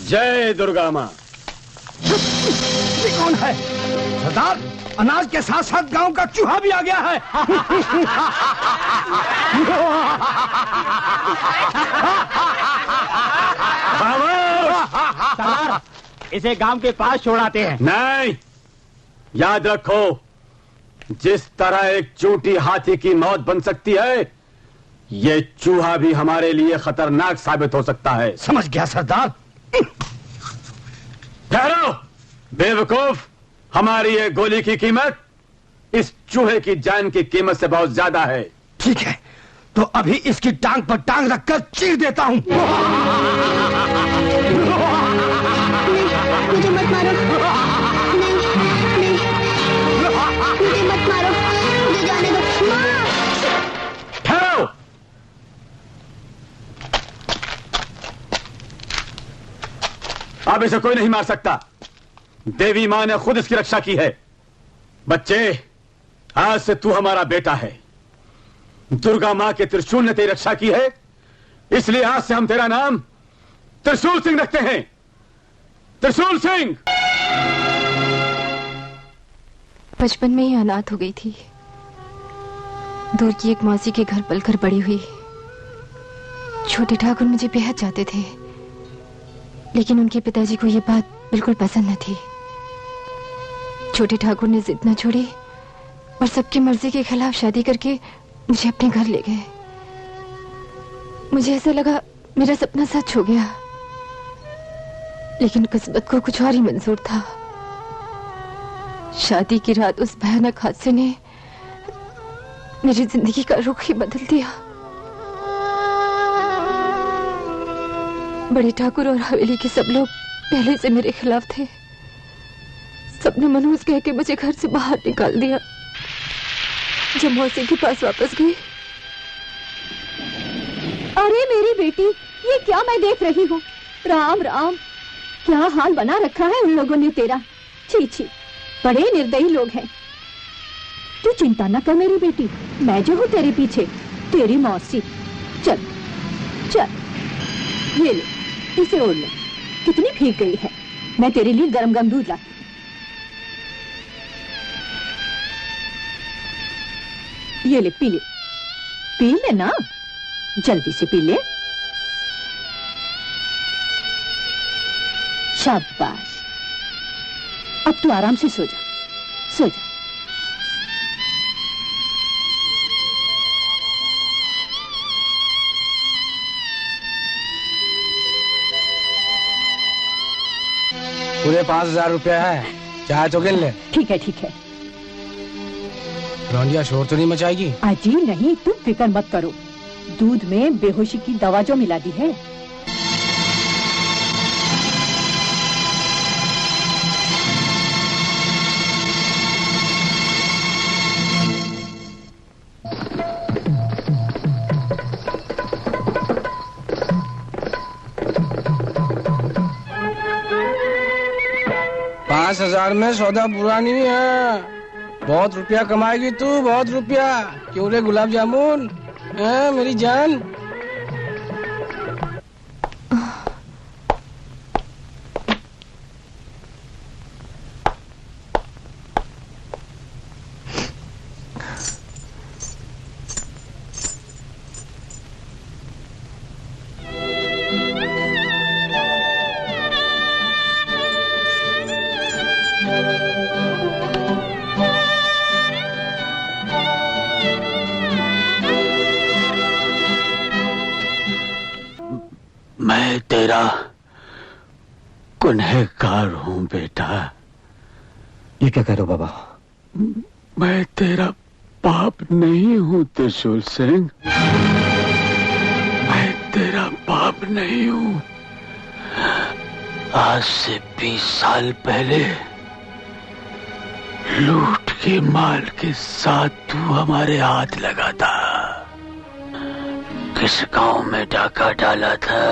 जय दुर्गा माँ। ये कौन है? सरदार, अनाज के साथ साथ गांव का चूहा भी आ गया है। सरदार, इसे गांव के पास छोड़ाते हैं। नहीं, याद रखो, जिस तरह एक चूंटी हाथी की मौत बन सकती है, ये चूहा भी हमारे लिए खतरनाक साबित हो सकता है। समझ गया सरदार। ठहरो बेवकूफ, हमारी ये गोली की कीमत इस चूहे की जान की कीमत से बहुत ज्यादा है। ठीक है, तो अभी इसकी टांग पर टांग रखकर चीर देता हूं। मुझे मत मारो। नहीं, नहीं, मुझे मत मारो, मुझे जाने दो। ठहरो। अब इसे कोई नहीं मार सकता। देवी मां ने खुद इसकी रक्षा की है। बच्चे, आज से तू हमारा बेटा है। दुर्गा मां के त्रिशूल ने तेरी रक्षा की है, इसलिए आज से हम तेरा नाम त्रिशूल सिंह रखते हैं। त्रिशूल सिंह। बचपन में ही अनाथ हो गई थी। दूर की एक मौसी के घर पलकर बड़ी हुई। छोटे ठाकुर मुझे बेहद चाहते थे, लेकिन उनके पिताजी को यह बात बिल्कुल पसंद न थी। छोटे ठाकुर ने जिद न छोड़ी और सबकी मर्जी के खिलाफ शादी करके मुझे अपने घर ले गए। मुझे ऐसा लगा मेरा सपना सच हो गया, लेकिन किस्मत को कुछ और ही मंजूर था। शादी की रात उस भयानक हादसे ने मेरी जिंदगी का रुख ही बदल दिया। बड़े ठाकुर और हवेली के सब लोग पहले से मेरे खिलाफ थे। सबने मनहूस कह के मुझे घर से बाहर निकाल दिया। जब मौसी के पास वापस गई, अरे मेरी बेटी, ये क्या मैं देख रही हूँ? राम राम, क्या हाल बना रखा है उन लोगों ने तेरा। छी छी, बड़े निर्दयी लोग हैं। तू चिंता न कर मेरी बेटी, मैं जो हूँ तेरे पीछे, तेरी मौसी। चल चल, ये ले, इसे ओढ़ ले। कितनी भीग गई है, मैं तेरे लिए गरम गरम दूध लाती। ये ले, पी ले, पी ले ना, जल्दी से पी ले। शाबाश, अब तू आराम से सो जा, सो जा। पूरे 5,000 रुपया है, चाहे तो गिन ले। ठीक है, ठीक है। रौनिया शोर तो नहीं मचाएगी? अजी नहीं, तुम फिक्र मत करो। दूध में बेहोशी की दवा जो मिला दी है। $5,000 में सौदा बुरा नहीं है। बहुत रुपया कमाएगी तू, बहुत रुपया। क्यों रे गुलाब जामुन, मेरी जान। मैं तेरा गुनहगार हूं बेटा। ये क्या कह रहे हो बाबा? मैं तेरा बाप नहीं हूं त्रिशूल सिंह, मैं तेरा बाप नहीं हूं। आज से 20 साल पहले लूट के माल के साथ तू हमारे हाथ लगा था। किस गांव में डाका डाला था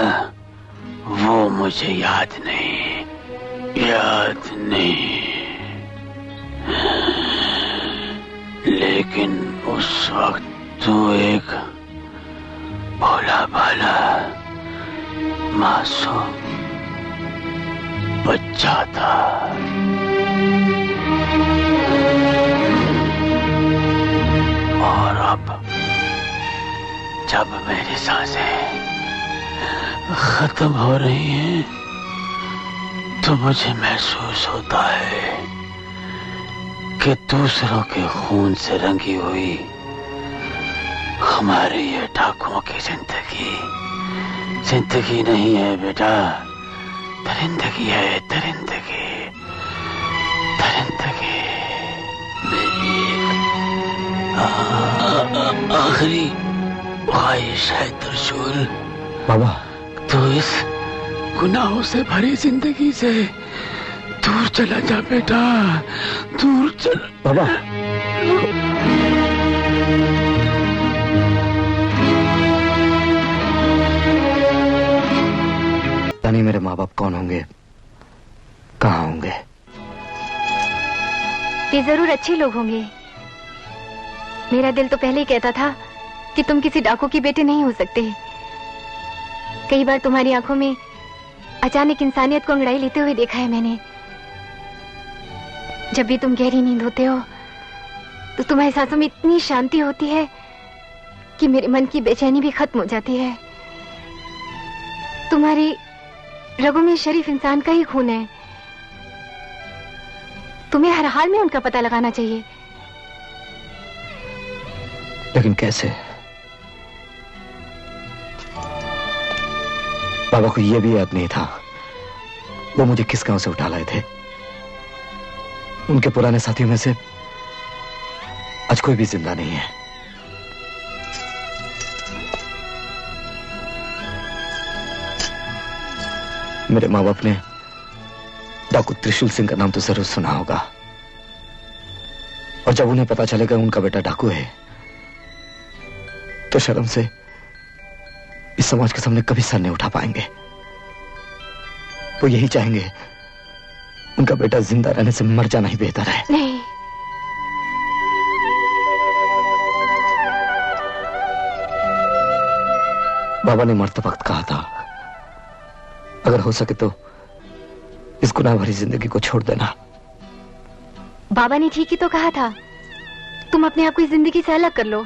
वो मुझे याद नहीं, याद नहीं, लेकिन उस वक्त तू एक भोला भाला मासूम बच्चा था। और अब जब मेरी सांसें खत्म हो रही हैं, तो मुझे महसूस होता है कि दूसरों के खून से रंगी हुई हमारी ये डाकुओं की जिंदगी नहीं है बेटा, दरिंदगी है, दरिंदगी। मेरी आखिरी ख्वाहिश है त्रिशूल। बाबा, तो इस गुनाहों से भरी जिंदगी से दूर चला जा बेटा, दूर चला। बाबा, नहीं, मेरे माँ बाप कौन होंगे, कहाँ होंगे? ये जरूर अच्छे लोग होंगे। मेरा दिल तो पहले ही कहता था कि तुम किसी डाकू के बेटे नहीं हो सकते। कई बार तुम्हारी आंखों में अचानक इंसानियत को अंगड़ाई लेते हुए देखा है मैंने। जब भी तुम गहरी नींद होते हो तो तुम्हारे सांसों में इतनी शांति होती है कि मेरे मन की बेचैनी भी खत्म हो जाती है। तुम्हारी रगों में शरीफ इंसान का ही खून है। तुम्हें हर हाल में उनका पता लगाना चाहिए। लेकिन कैसे? बाबा को यह भी याद नहीं था वो मुझे किस गांव से उठा लाए थे। उनके पुराने साथियों में से आज कोई भी जिंदा नहीं है। मेरे माँ बाप ने डाकू त्रिशूल सिंह का नाम तो जरूर सुना होगा, और जब उन्हें पता चलेगा उनका बेटा डाकू है तो शर्म से इस समाज के सामने कभी सर नहीं उठा पाएंगे। वो यही चाहेंगे उनका बेटा जिंदा रहने से मर जाना ही बेहतर है। नहीं, बाबा ने मरते वक्त कहा था अगर हो सके तो इस गुनाह भरी जिंदगी को छोड़ देना। बाबा ने ठीक ही तो कहा था। तुम अपने आप को इस जिंदगी से अलग कर लो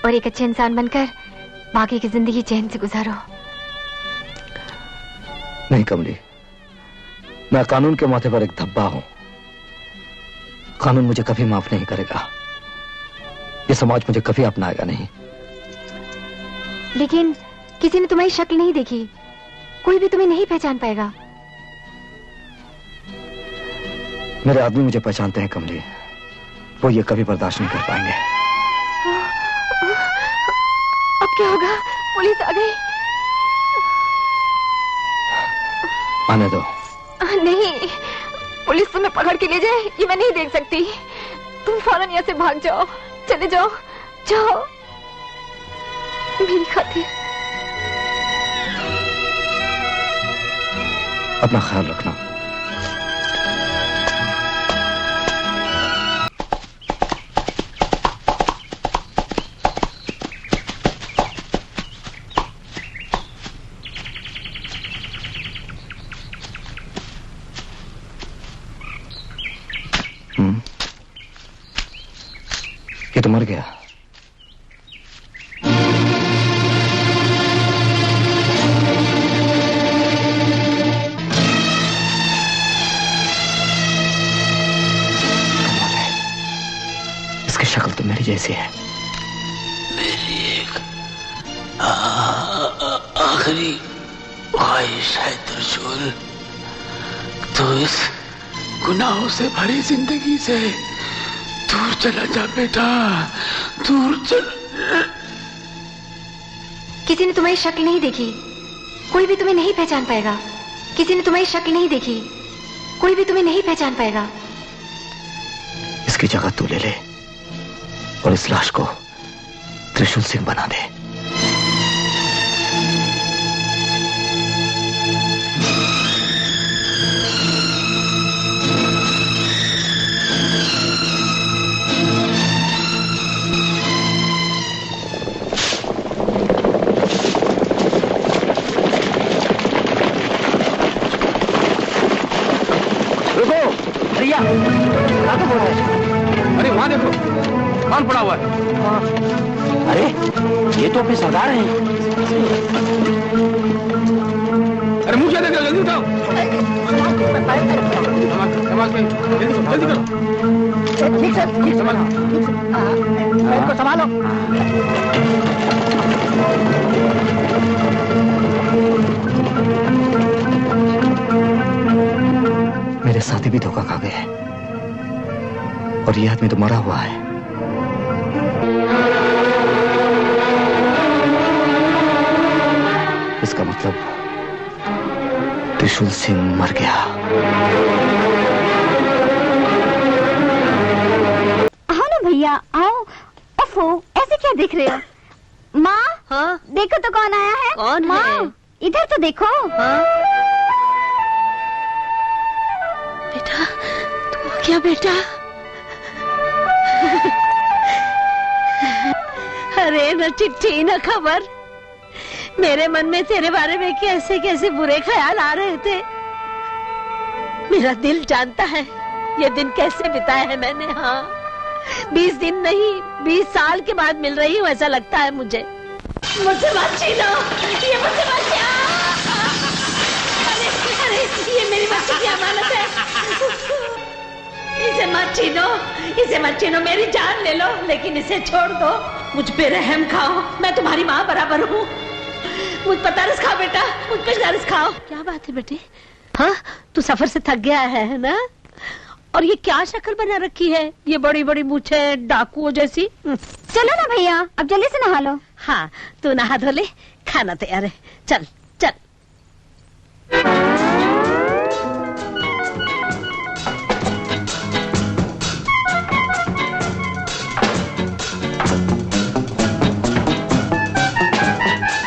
और एक अच्छे इंसान बनकर बाकी की जिंदगी चैन से गुजारो। नहीं कमली, मैं कानून के माथे पर एक धब्बा हूं। कानून मुझे कभी माफ नहीं करेगा। ये समाज मुझे कभी अपनाएगा नहीं। लेकिन किसी ने तुम्हारी शक्ल नहीं देखी, कोई भी तुम्हें नहीं पहचान पाएगा। मेरे आदमी मुझे पहचानते हैं कमली, वो ये कभी बर्दाश्त नहीं कर पाएंगे। अब क्या होगा? पुलिस आ गई। आने दो। नहीं, पुलिस तुम्हें पकड़ के ले जाए ये मैं नहीं देख सकती। तुम फौरन यहाँ से भाग जाओ, चले जाओ, जाओ मेरी खातिर। अपना ख्याल रखना। ये तो मर गया। इसकी शक्ल तो मेरी जैसी है। मेरी एक आखिरी ख्वाहिश है त्रिशूल, तो इस गुनाहों से भरी जिंदगी से दूर चला जा बेटा, दूर चला। किसी ने तुम्हारी शक्ल नहीं देखी, कोई भी तुम्हें नहीं पहचान पाएगा। किसी ने तुम्हारी शक्ल नहीं देखी, कोई भी तुम्हें नहीं पहचान पाएगा। इसकी जगह तू ले ले और इस लाश को त्रिशूल सिंह बना दे। देखो भैया, क्या तो बोल रहे हैं? अरे वहाँ देखो, कौन पड़ा हुआ है? अरे ये तो अपने सरदार हैं। अरे मुझे देख जल्दी उठाओ। जल्दी करो। ठीक है, ठीक संभालो। इनको संभालो। मेरे साथी भी धोखा खा गए और ये आदमी तो मरा हुआ है। इसका मतलब त्रिशूल सिंह मर गया। आओ ना भैया, आओ। ओफो, ऐसे क्या देख रहे हो? माँ, हाँ? देखो तो कौन आया है? कौन माँ, है? इधर तो देखो। हाँ? बेटा, तू क्या बेटा? अरे न चिट्ठी न खबर, मेरे मन में तेरे बारे में कैसे कैसे बुरे ख्याल आ रहे थे। मेरा दिल जानता है ये दिन कैसे बिताए हैं मैंने। हाँ, 20 दिन नहीं 20 साल के बाद मिल रही हूँ ऐसा लगता है मुझे। मुझसे मत छीनो, ये मुझसे मत छीनो। अरे ये मेरी बच्ची की अमानत है, इसे मत छीनो, इसे मत छीनो, मेरी जान ले लो लेकिन इसे छोड़ दो। मुझ पे रहम खाओ, मैं तुम्हारी माँ बराबर हूँ। मुझ पर तरस खाओ बेटा, मुझ पर तरस खाओ। क्या बात है बेटे? हाँ, तू सफर से थक गया है ना? और ये क्या शक्ल बना रखी है, ये बड़ी बड़ी मूछें डाकुओं जैसी। चलो ना भैया, अब जल्दी से नहा लो। हाँ, तू नहा धो ले, खाना तैयार है, चल चल।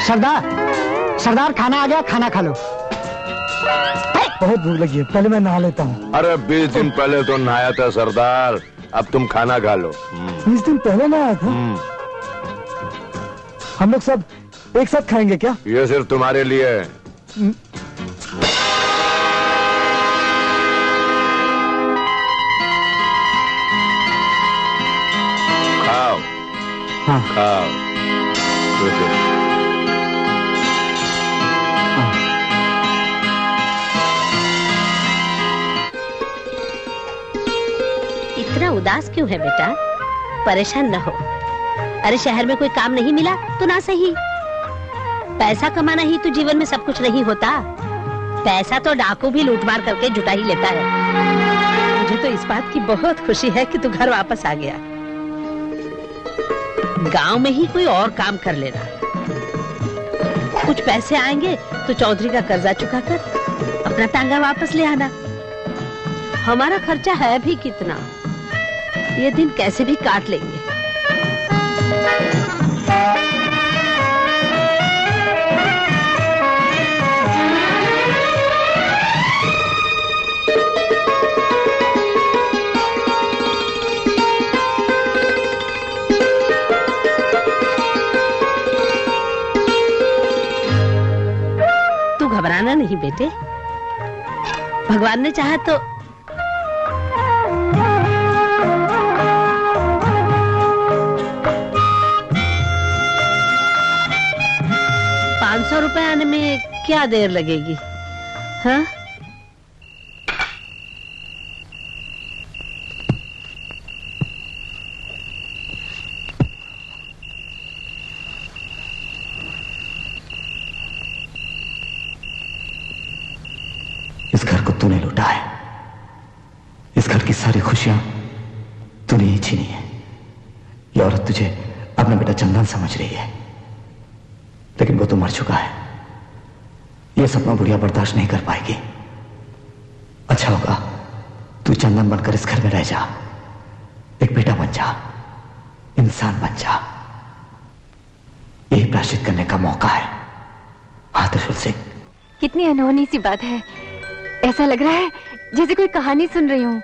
सरदार, सरदार खाना आ गया, खाना खा लो। बहुत भूख लगी है, पहले मैं नहा लेता हूँ। अरे 20 दिन पहले तो नहाया था सरदार, अब तुम खाना खा लो। 20 दिन पहले नहाया था? हम लोग सब एक साथ खाएंगे क्या? ये सिर्फ तुम्हारे लिए है। खाओ। हाँ। खाओ। इतना उदास क्यों है बेटा? परेशान न हो। अरे शहर में कोई काम नहीं मिला तो ना सही, पैसा कमाना ही तो जीवन में सब कुछ नहीं होता। पैसा तो डाकू भी लूटमार करके जुटा ही लेता है। मुझे तो इस बात की बहुत खुशी है कि तू घर वापस आ गया। गांव में ही कोई और काम कर लेना, कुछ पैसे आएंगे तो चौधरी का कर्जा चुकाकर अपना टांगा वापस ले आना। हमारा खर्चा है भी कितना, ये दिन कैसे भी काट लेंगे। तू घबराना नहीं बेटे, भगवान ने चाहा तो 500 रुपए आने में क्या देर लगेगी? हाँ? इस घर को तूने लूटा है, इस घर की सारी खुशियां तूने ही छीनी है। ये औरत तुझे अपना बेटा चंदन समझ रही है, लेकिन वो तो मर चुका है। ये सपना बुढ़िया बर्दाश्त नहीं कर पाएगी। अच्छा होगा तू चंदन बनकर इस घर में रह जा, एक बेटा बन जा, इंसान बन जा। यही प्रायश्चित करने का मौका है। हाँ त्रिशूल सिंह, कितनी अनहोनी सी बात है, ऐसा लग रहा है जैसे कोई कहानी सुन रही हूँ।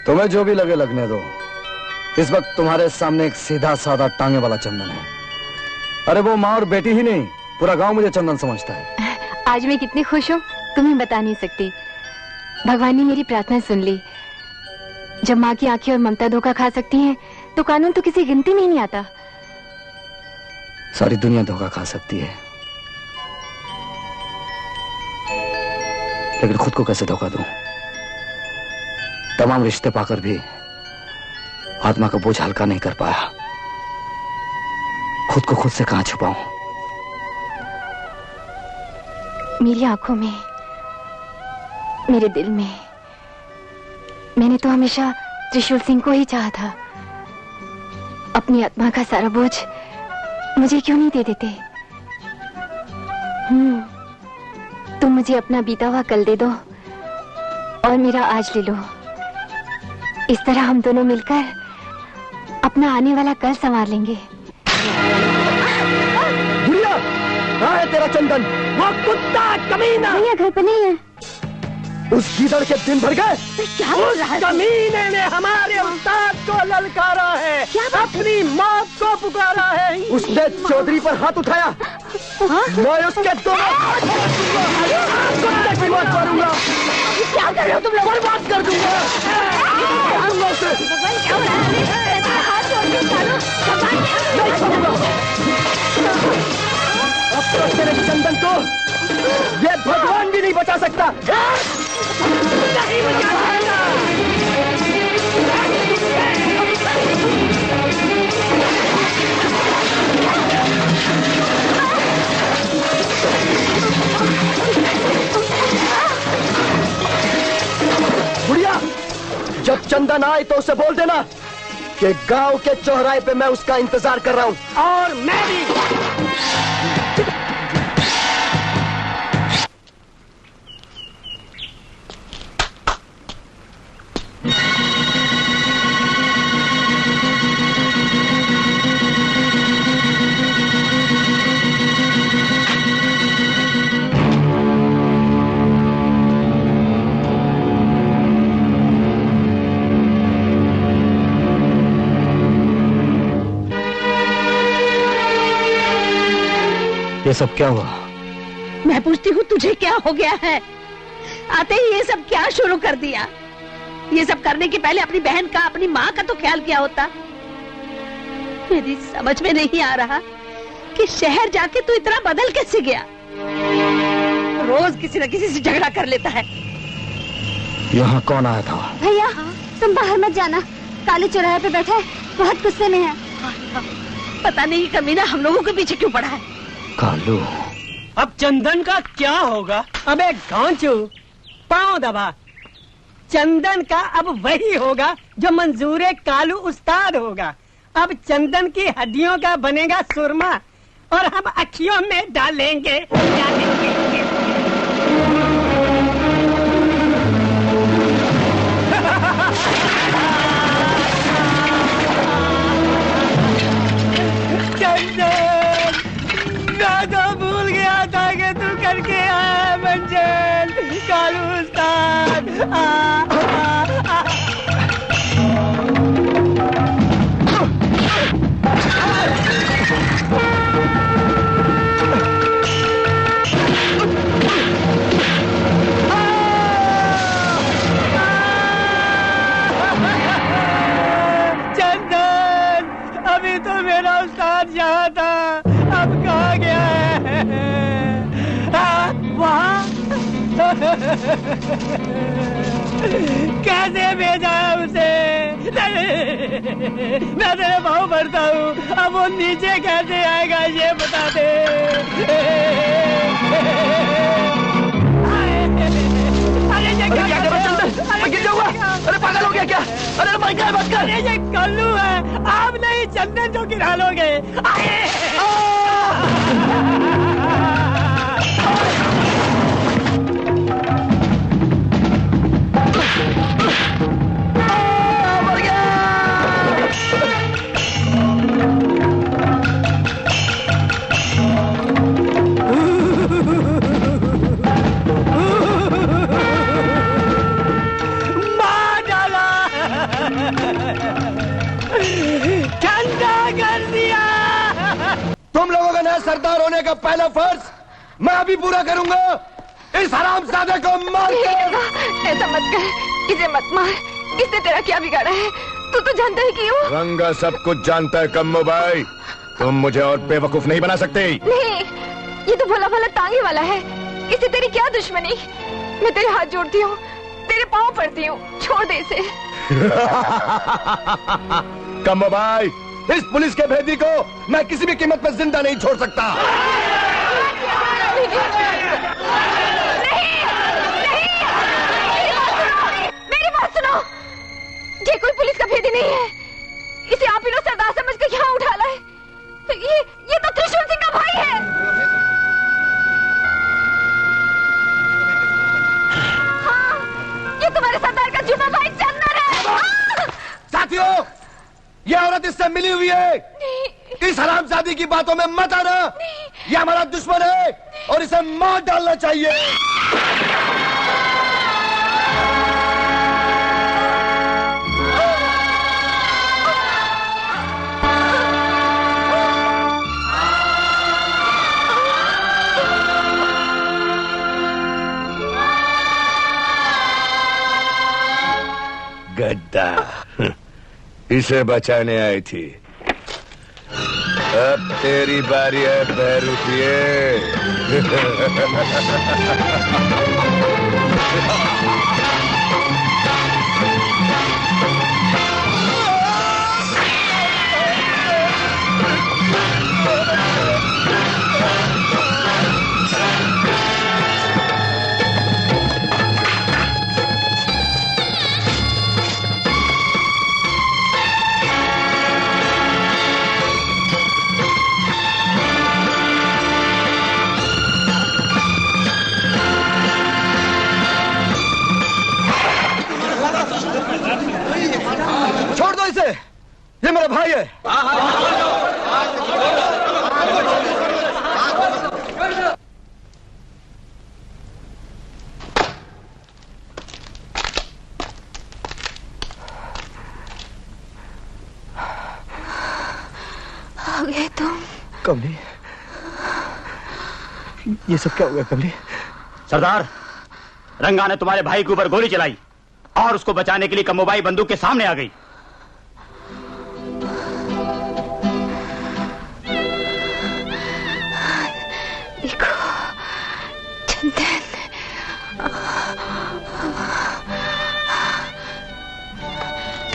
तुम्हें जो भी लगे लगने दो। इस वक्त तुम्हारे सामने एक सीधा साधा टांगे वाला चंदन है। अरे वो माँ और बेटी ही नहीं, पूरा गांव मुझे चंदन समझता है। आज मैं कितनी खुश हूँ तुम्हें बता नहीं सकती। भगवान ने मेरी प्रार्थना सुन ली। जब माँ की आंखें और ममता धोखा खा सकती हैं, तो कानून तो किसी गिनती में ही नहीं आता। सारी दुनिया धोखा खा सकती है, लेकिन खुद को कैसे धोखा दूं? तमाम रिश्ते पाकर भी आत्मा का बोझ हल्का नहीं कर पाया। खुद को खुद से कहां छुपाऊं? मेरी आंखों में, मेरे दिल में। मैंने तो हमेशा त्रिशूल सिंह को ही चाहा था। अपनी आत्मा का सारा बोझ मुझे क्यों नहीं दे देते? तुम मुझे अपना बीता हुआ कल दे दो और मेरा आज ले लो। इस तरह हम दोनों मिलकर अपना आने वाला कल संवार लेंगे। बुढ़िया, कहाँ है तेरा चंदन? वो कुत्ता कमीना भैया घर पे नहीं है। उस गीदड़ के दिन भर गए। क्या बोल रहा है? कमीने ने हमारे उस्ताद को ललकारा है, अपनी मौत को पुकारा है। उसने चौधरी पर हाथ उठाया। मैं उसके दोनों कुत्ते की मौत मारूंगा। क्या कर रहे हो तुम लोग? बर्बाद कर दूंगा। नहीं छोड़ूंगा। अब तो तेरे चंदन को ये भगवान भी नहीं बचा सकता। नहीं बचा सकता। बुढ़िया, जब चंदन आए तो उसे बोल देना कि गांव के चौराहे पे मैं उसका इंतजार कर रहा हूं। और मैं भी। ये सब क्या हुआ? मैं पूछती हूँ तुझे क्या हो गया है? आते ही ये सब क्या शुरू कर दिया? ये सब करने के पहले अपनी बहन का, अपनी माँ का तो ख्याल किया होता। मेरी समझ में नहीं आ रहा कि शहर जाके तू इतना बदल कैसे गया। रोज किसी न किसी से झगड़ा कर लेता है। यहाँ कौन आया था? भैया तुम बाहर मत जाना, काले चौराहे पे बैठा है, बहुत गुस्से में है। पता नहीं कमीना हम लोगों के पीछे क्यों पड़ा है। कालू, अब चंदन का क्या होगा? अबे गांचू, पांव दबा। चंदन का अब वही होगा जो मंजूर कालू उस्ताद होगा। अब चंदन की हड्डियों का बनेगा सुरमा और हम अखियों में डालेंगे। चंदन, मैं तो भूल गया था कि तू करके आया मंजिल। कालू उस्ताद चंदन, अभी तो मेरा उस्ताद यहाँ था, अब कहाँ गया है? वहाँ कैसे भेजा है उसे? मैं तेरे भाव भरता हूँ, अब वो नीचे कैसे आएगा ये बता दे। अरे ये क्या कर रहा है चंदन? अरे गिर जाऊंगा। अरे पागल हो गया क्या? अरे भाई क्या बात कर? अरे ये कल्लू है, आप नहीं चंदन जो गिरा लोगे। तुम लोगों का नया सरदार होने का पहला फर्ज मैं अभी पूरा करूंगा। इस हरामजादे को मार दे। ऐसा मत कर, इसे मत मार। इसने तेरा क्या बिगाड़ा है? तू तो जानता है कि रंगा सब कुछ जानता है कम्मो भाई। तुम मुझे और बेवकूफ नहीं बना सकते। नहीं, ये तो भोला भाला टांगे वाला है। इससे तेरी क्या दुश्मनी? मैं तेरे हाथ जोड़ती हूँ, तेरे पाँव पड़ती हूँ, छोड़ दे इसे। कम्मो भाई, इस पुलिस के भेदी को मैं किसी भी कीमत पर जिंदा नहीं छोड़ सकता। मेरी बात सुनो, ये कोई पुलिस का भेदी नहीं है। इसे आप ही लोग सरदार समझ के यहाँ उठा लाए। ये तो त्रिशूल सिंह का भाई है। हाँ, ये तुम्हारे सरदार का जुड़ा भाई चंदन है। साथियों, ये औरत इससे मिली हुई है। इस हरामजादी की बातों में मत आना। ये हमारा दुश्मन है और इसे मार डालना चाहिए। गद्दा, इसे बचाने आई थी। अब तेरी बारी है बहरूपिए। छोड़ दो इसे, ये मेरा भाई है। आ गए तुम? कमली, ये सब क्या हुआ कमली? सरदार, रंगा ने तुम्हारे भाई के ऊपर गोली चलाई और उसको बचाने के लिए कम्मोबाई बंदूक के सामने आ गई। देखो चंदन,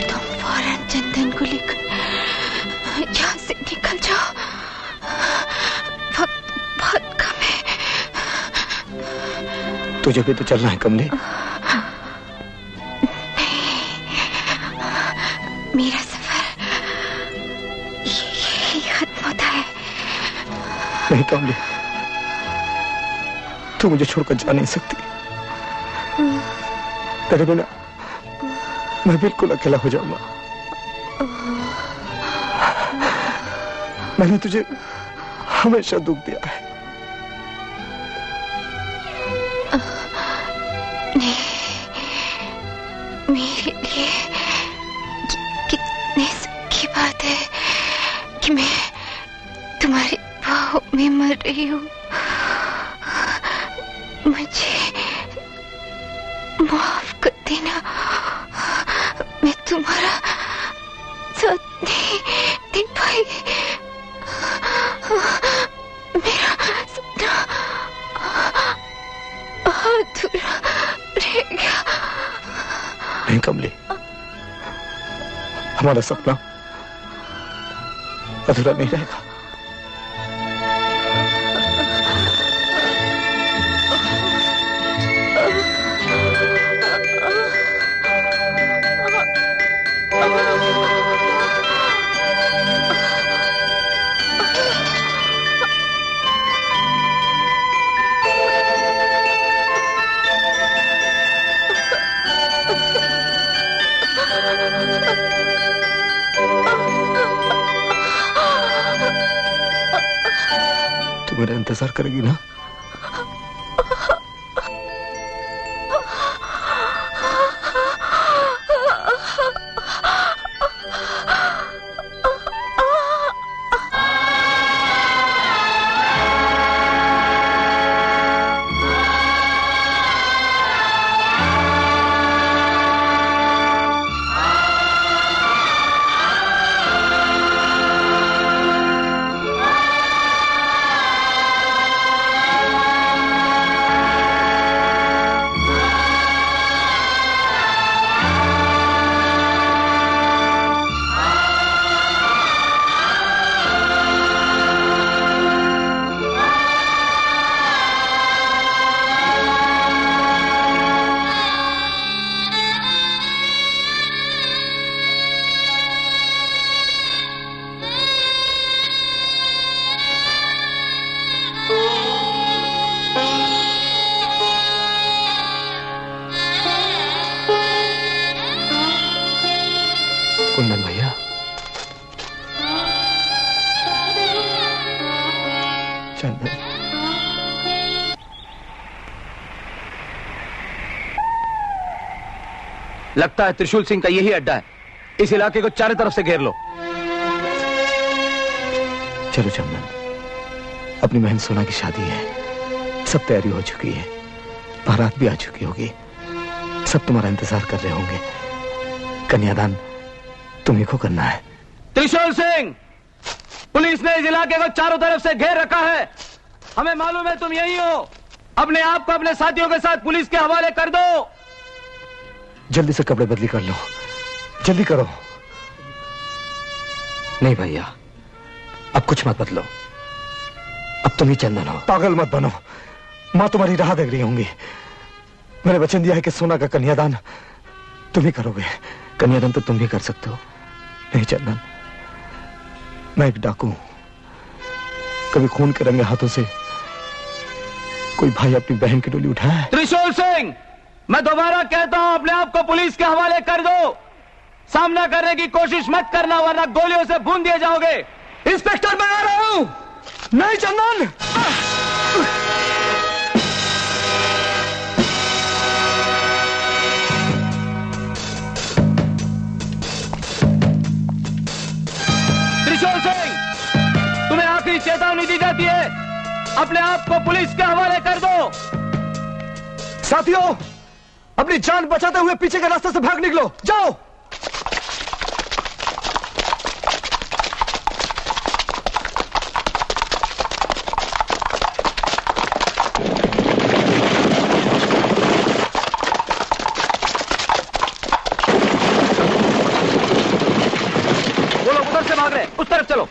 तुम फौरन चंदन को लेकर यहाँ से निकल जाओ। वक्त बहुत कम है। तुझे भी तो चलना है कमली। मेरा सफर यही खत्म होता है। नहीं कमली, तू मुझे छोड़कर जा नहीं सकती। तेरे बिना मैं बिल्कुल अकेला हो जाऊंगा। मैंने तुझे हमेशा दुख दिया है। मेरे लिए कितने सुख की बात है कि मैं तुम्हारी बाहों में मर रही हूँ। मुझे माफ कर देना, मैं तुम्हारा साथ नहीं दे पाई। मेरा सपना अधूरा रह गया। नहीं कमली, हमारा सपना अधूरा नहीं रहेगा। तू मेरा इंतजार करेगी ना? कुंदन भैया, चंदन, लगता है त्रिशूल सिंह का यही अड्डा है। इस इलाके को चारों तरफ से घेर लो। चलो चंदन, अपनी बहन सोना की शादी है, सब तैयारी हो चुकी है, बारात भी आ चुकी होगी, सब तुम्हारा इंतजार कर रहे होंगे। कन्यादान तुम्ही को करना है। त्रिशूल सिंह, पुलिस ने इस इलाके को चारों तरफ से घेर रखा है। हमें मालूम है तुम यही हो। अपने आप को अपने साथियों के साथ पुलिस के हवाले कर दो। जल्दी से कपड़े बदली कर लो, जल्दी करो। नहीं भैया, अब कुछ मत बदलो, अब तुम ही चंदन हो। पागल मत बनो, मां तुम्हारी राह देख रही होंगी। मैंने वचन दिया है कि सोना का कन्यादान तुम ही करोगे। कन्यादान तो तुम भी कर सकते हो। नहीं चंदन, मैं एक डाकू हूं। कभी खून के रंगे हाथों से कोई भाई अपनी बहन की डोली उठाया है? त्रिशूल सिंह, मैं दोबारा कहता हूं, अपने आप को पुलिस के हवाले कर दो। सामना करने की कोशिश मत करना, वरना गोलियों से भून दिए जाओगे। इंस्पेक्टर, मैं आ रहा हूं। नहीं चंदन, त्रिशूल सिंह, तुम्हें आखिरी चेतावनी दी जाती है, अपने आप को पुलिस के हवाले कर दो। साथियों, अपनी जान बचाते हुए पीछे के रास्ते से भाग निकलो, जाओ। वो लोग उधर से भाग रहे हैं, उस तरफ चलो।